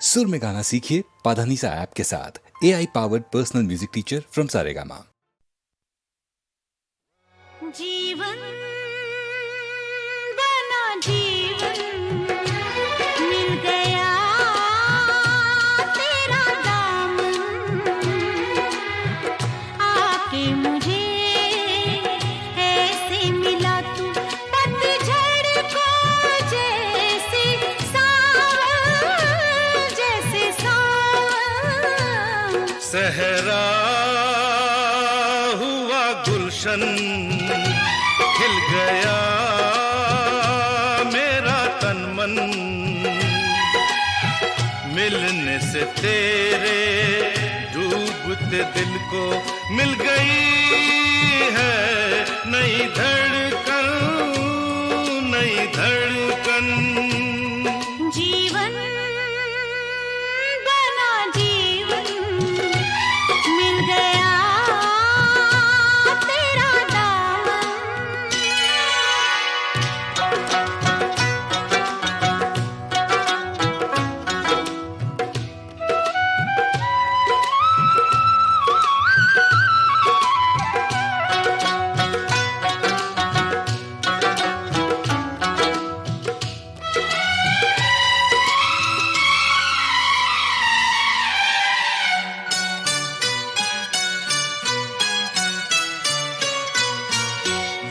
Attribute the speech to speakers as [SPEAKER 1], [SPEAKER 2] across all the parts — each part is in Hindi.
[SPEAKER 1] सुर में गाना सीखिए पाधानीसा ऐप के साथ। AI powered personal music teacher from Saregama.
[SPEAKER 2] जीवन बना जीवन मिल गया तेरा दामन आके मुझे ऐसे मिला तू पतझड़ को जैसे सावन
[SPEAKER 3] सहरा हुआ गुलशन खिल गया मेरा तन मन मिलने से तेरे डूबते दिल को मिल गई है नई धड़कन नई धड़कन।
[SPEAKER 2] जीवन बना जीवन मिल गया तेरा दामन।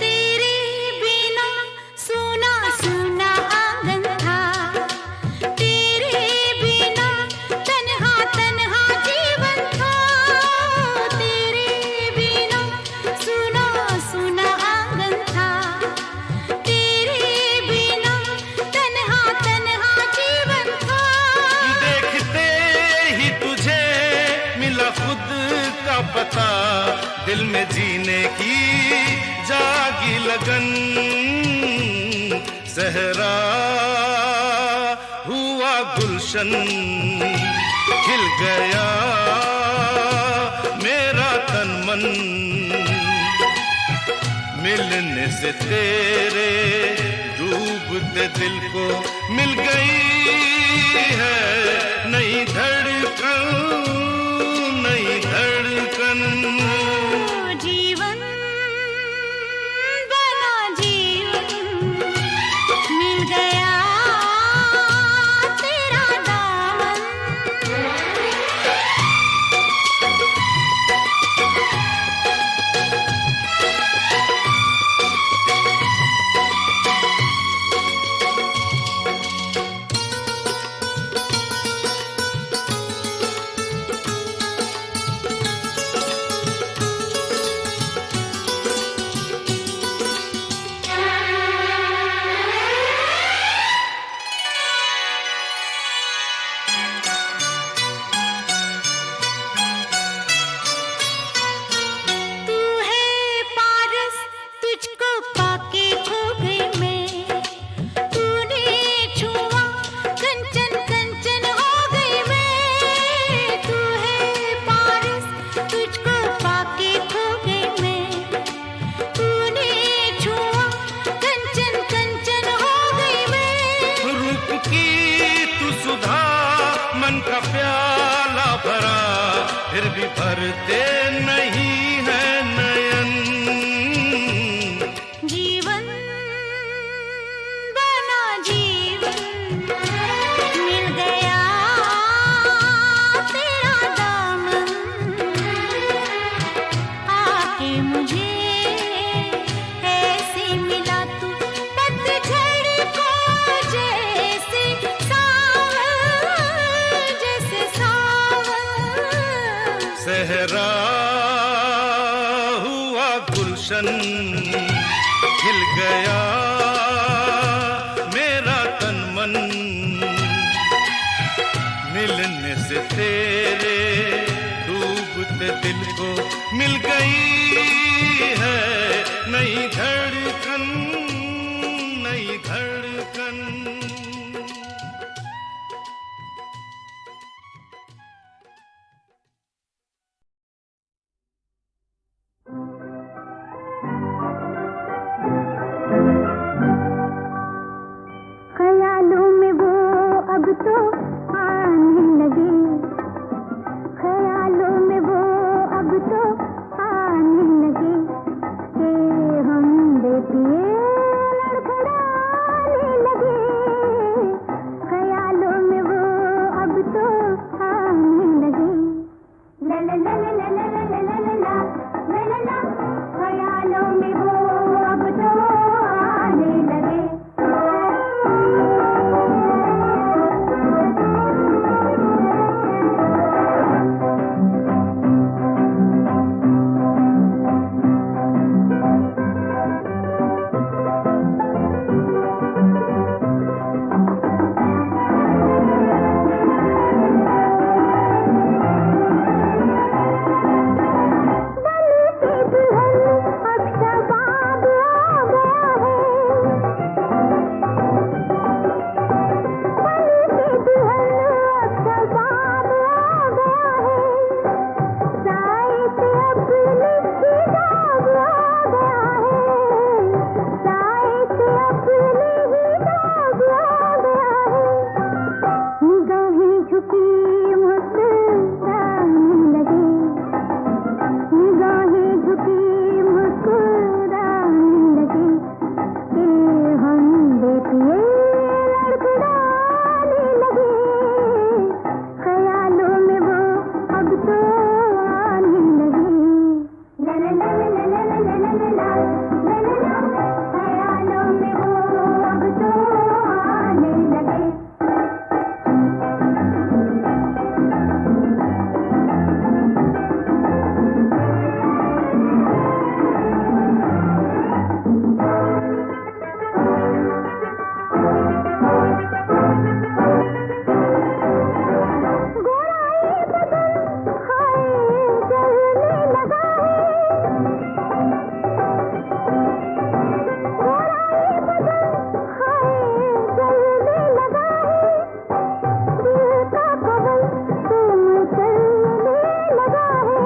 [SPEAKER 2] तेरे बिना सुना सुना आंगन था तेरे बिना तन्हा तन्हा जीवन था तेरे बिना सुना सुना आंगन था तेरे बिना तन्हा तन्हा जीवन था।
[SPEAKER 3] देखते ही तुझे मिला खुद का पता दिल में जीने की जागी लगन सहरा हुआ गुलशन खिल गया मेरा तन मन मिलने से तेरे डूबते दिल को मिल गई है नई धड़कन नई धड़कन।
[SPEAKER 2] जीवन बना जीवन मिल गया तेरा दामन। तू है पारस तुझको पाके खो गई मैं तूने छुआ कंचन कंचन हो गई मैं तू है पारस तुझको पाके खो गई मैं तूने छुआ कंचन कंचन हो गई मैं।
[SPEAKER 3] रूप की तू सुधा मन का प्याला भरा फिर भी भरते नहीं है नयन
[SPEAKER 2] जीवन बना जीवन मिल गया तेरा दामन आके मुझे ऐसे मिला तू पतझड़ को जैसे सावन
[SPEAKER 3] सहरा हुआ गुलशन खिल गया मेरा तन मन मिलने से तेरे डूबते दिल को मिल गई है नई धड़कन नई धड़कन।
[SPEAKER 2] ख्यालों में वो अब तो आने
[SPEAKER 4] झुकी मुस्कुराने लगे, निगाहें झुकी मुस्कुराने लगे कि हम बेपिए लड़खड़ाने लगे, ख्यालों में वो अब तो आने लगे। ला ला ला ला ला ला ला ला ला ला, ख्यालों में वो अब तो आने लगे। गोराई बदन हाय जलने लगा है, गोराई बदन हाय जलने लगा है, दिल का कवल तुम चलने लगा है,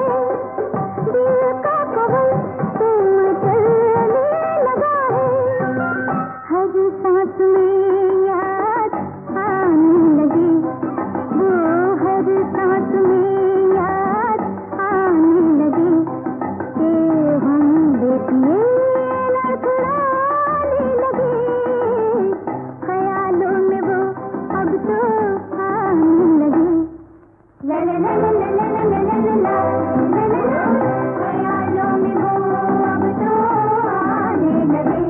[SPEAKER 4] दिल का कवल तुम चलने लगा है, हर सांस में याद आने लगी, वो हर सांस में याद आने लगी कि हम बेपिए लड़खड़ाने लगे, ख्यालों में वो अब तो आने लगे। ला ला ला ला ला ला ला ला ला ला, ख्यालों में वो अब तो आने लगे।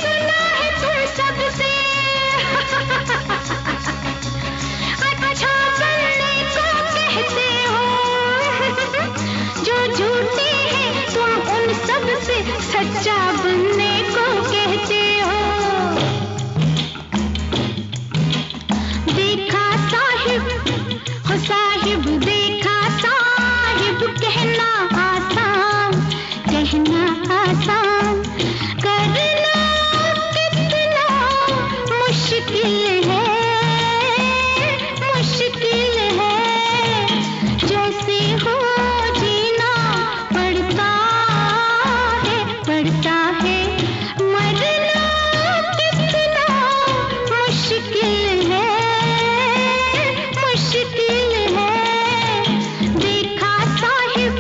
[SPEAKER 4] सुना है तुम सबसे अच्छा बनने को कहते हो, जो झूठे हैं तुम उन सब से सच्चा बनने को कहते हो। देखा साहिब हो साहिब, देखा साहिब, कहना आसान, कहना आसान, करना कितना मुश्किल है, मुश्किल है, जैसे हो जीना पड़ता है, पड़ता है, मरना कितना मुश्किल है, मुश्किल है। देखा साहिब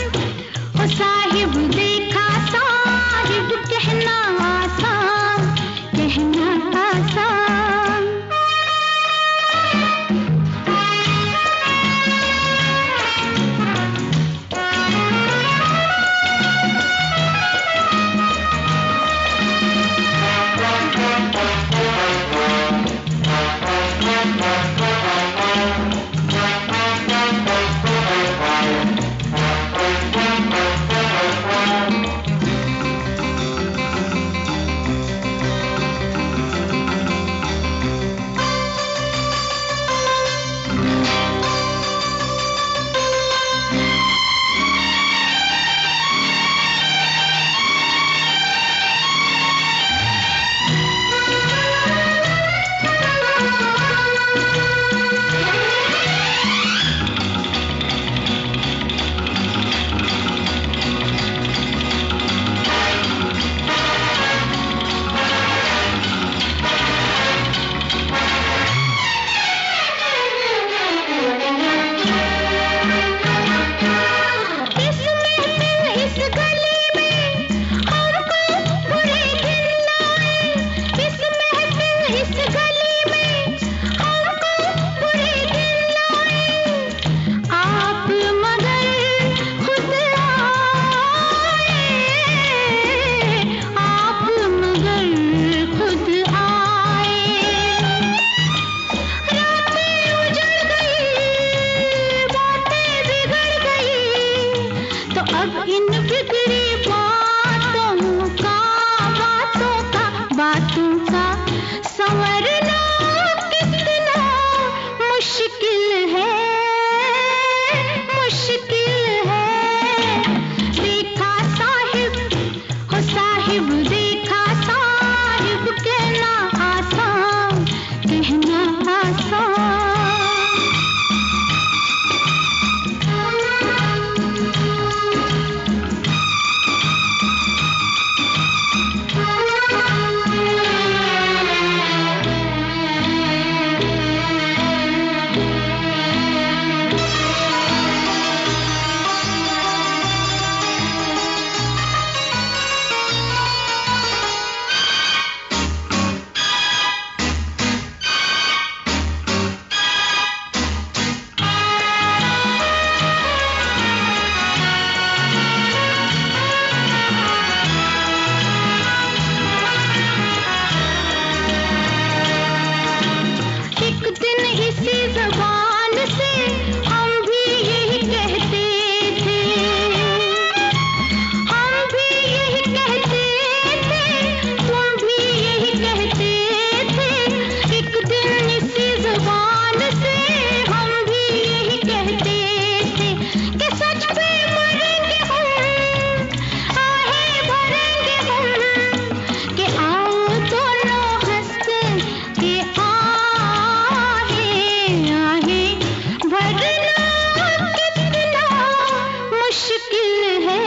[SPEAKER 2] मुश्किल है,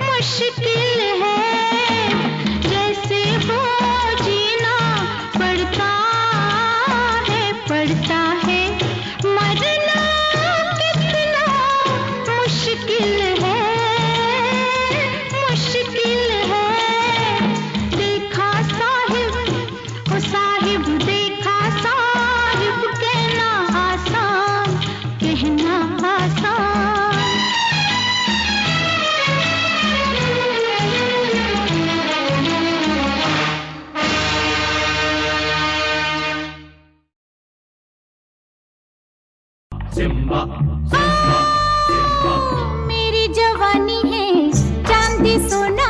[SPEAKER 2] मुश्किल है, जैसे वो जीना पड़ता है, मरना कितना मुश्किल है, मुश्किल है। देखा साहिब, ओ साहिब देखा साहिब, कहना आसान, कहना आसान।
[SPEAKER 5] सिम्बा सिम्बा सिम्बा
[SPEAKER 2] मेरी जवानी है चांदी सोना,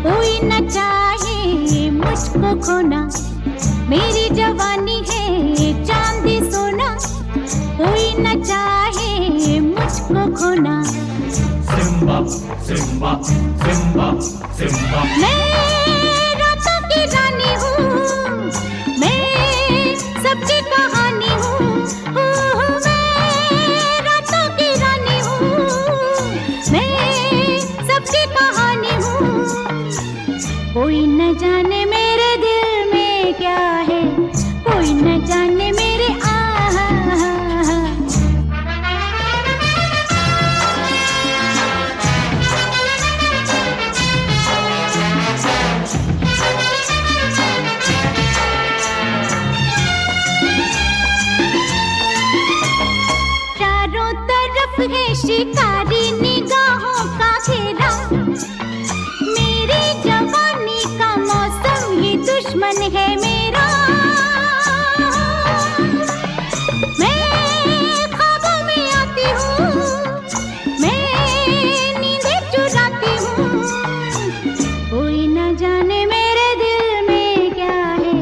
[SPEAKER 2] कोई न चाहे मुझको खोना। मेरी जवानी है चांदी सोना, कोई न चाहे मुझको खोना।
[SPEAKER 5] सिम्बा सिम्बा सिम्बा सिम्बा
[SPEAKER 2] मैं रातों की रानी हूँ, मैं सबकी कहानी हूँ, मैं रातों की रानी हूँ, मैं सबकी कहानी हूँ। कोई न जाने मेरे दिल में क्या है, कोई न जाने मेरे आहा। चारों तरफ है शिकारी निगाहों का घेरा, मेरी जवानी का मौसम ही दुश्मन है मेरा। मैं ख्वाबों में आती हूँ, मैं नींदें चुराती हूँ। कोई न जाने मेरे दिल में क्या है,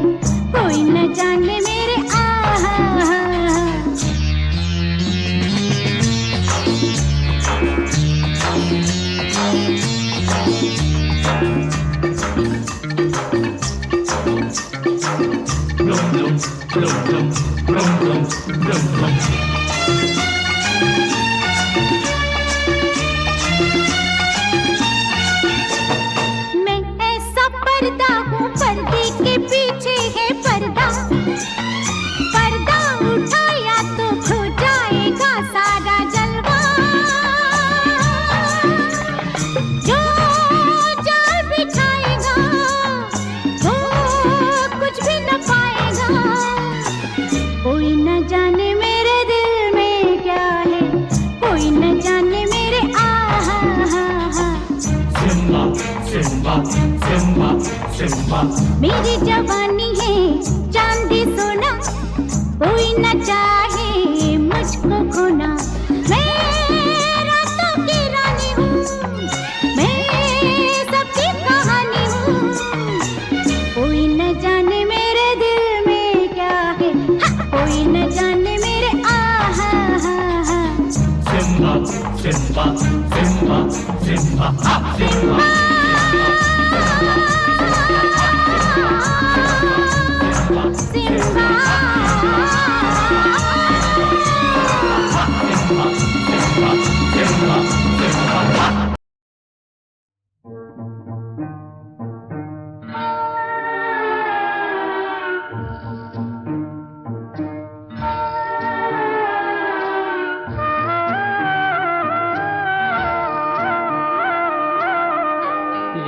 [SPEAKER 2] कोई न जाने मेरे आहा।
[SPEAKER 5] Bloom bloom bloom bloom bloom bloom bloom bloom
[SPEAKER 2] मैं ऐसा पर्दा हूँ, पर्दे के पीछे है पर्दा, पर्दा उठाया तो खो जाएगा सारा जलवा। जो जाल बिछाएगा वो कुछ भी न पाएगा। कोई न जाने मेरे दिल में क्या है, कोई न जाने मेरे आहा।
[SPEAKER 5] सिम्बा सिम्बा सिम्बा सिम्बा
[SPEAKER 2] मेरी जवानी है चांदी सोना, कोई न चाहे मुझको खोना। मैं रातों की रानी हूँ, मैं सबकी कहानी हूँ। कोई न जाने मेरे दिल में क्या है, कोई न जाने मेरे आहा।
[SPEAKER 5] Simba Simba Simba Simba Simba
[SPEAKER 2] Simba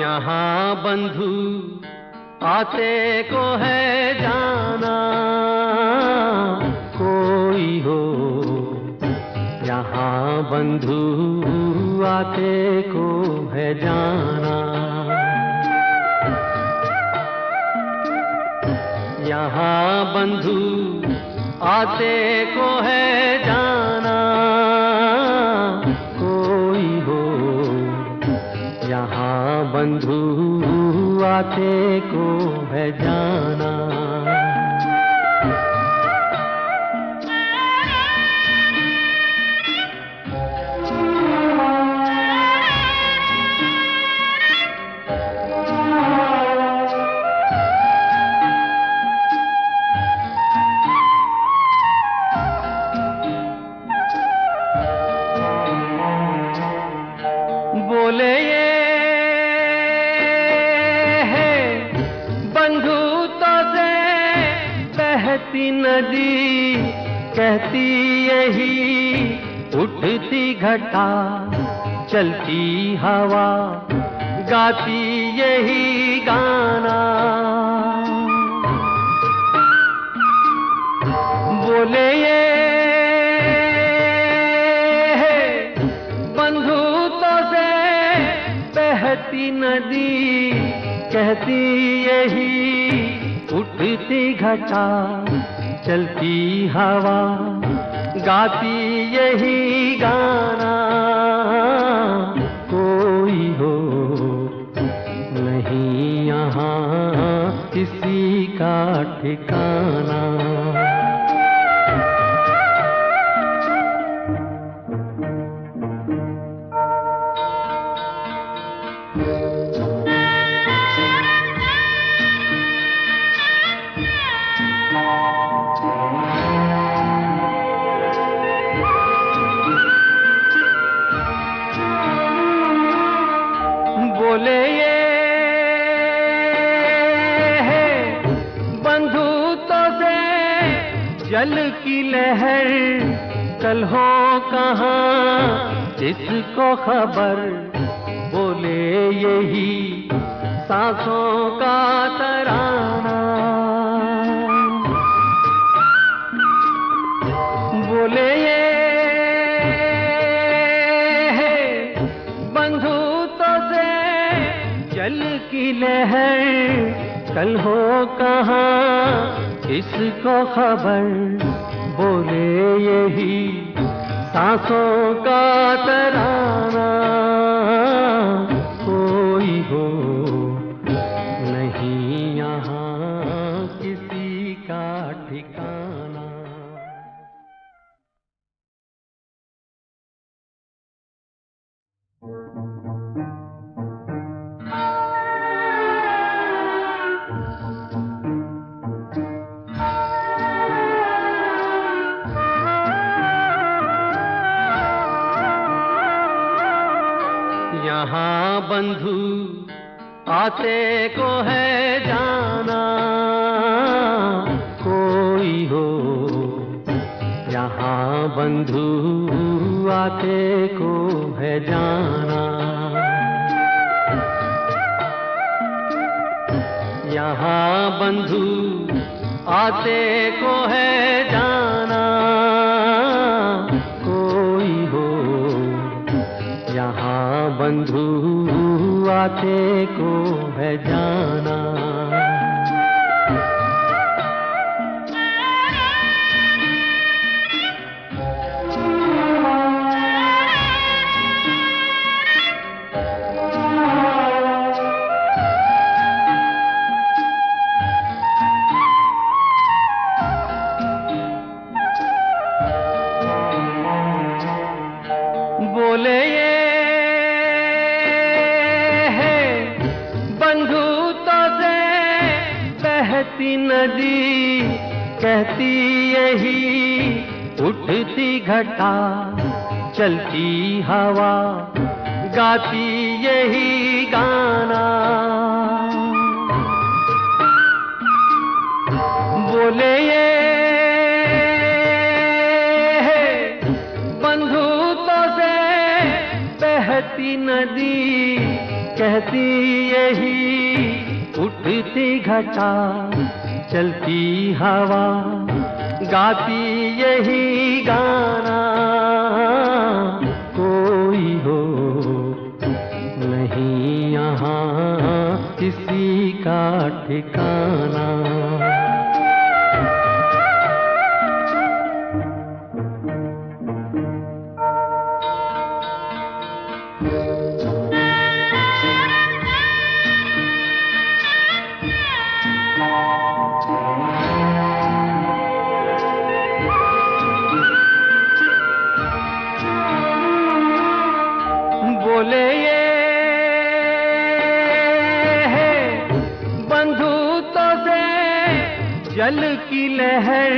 [SPEAKER 6] यहाँ बंधु आते को है जाना, कोई हो यहाँ बंधु आते को है जाना। यहाँ बंधु आते को है जाना, कोई हो यहाँ बंधु आते को है जाना। बोले ये है बंधुत्व से बहती नदी, कहती यही उठती घटा, चलती हवा गाती यही गाना। बोले ये बंधुत्व से बहती नदी, कहती यही उठती घटा, चलती हवा गाती यही गाना। कोई हो नहीं यहाँ किसी का ठिकाना। बोले ये है बंधुत्व से जल की लहर, कल हो कहाँ जिसको खबर। बोले यही सांसों का तराना। बोले ये जल की लहर, कल हो कहाँ किसको खबर। बोले यही सांसों का तराना। कोई हो नहीं यहाँ किसी का ठिकाना। यहाँ बंधु आते को है जाना। कोई हो यहाँ बंधु आते को है जाना। यहाँ बंधु आते को है जाना। कोई हो यहाँ बंधु आते को है जाना। बोले ये है बंधुत्व से बहती नदी, कहती यही उठती घटा, चलती हवा गाती यही गाना। बोले ये बहती नदी, कहती यही उठती घटा, चलती हवा गाती यही गाना। कोई हो नहीं यहाँ किसी का ठिकाना। बोले ये है बंधुत्व से जल की लहर,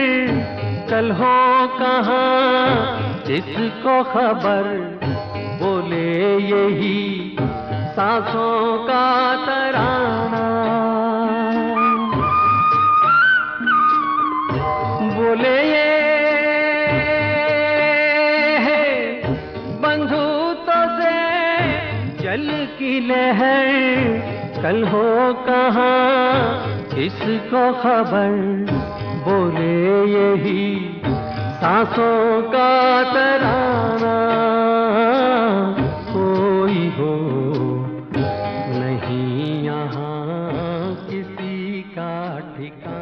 [SPEAKER 6] कल हो कहाँ जिसको खबर। बोले यही सांसों का तराना। बोले ये बंधुतों से जल की लहर, कल हो कहाँ किसको खबर। बोले यही सांसों का तराना, कोई हो नहीं यहाँ किसी का ठिकाना।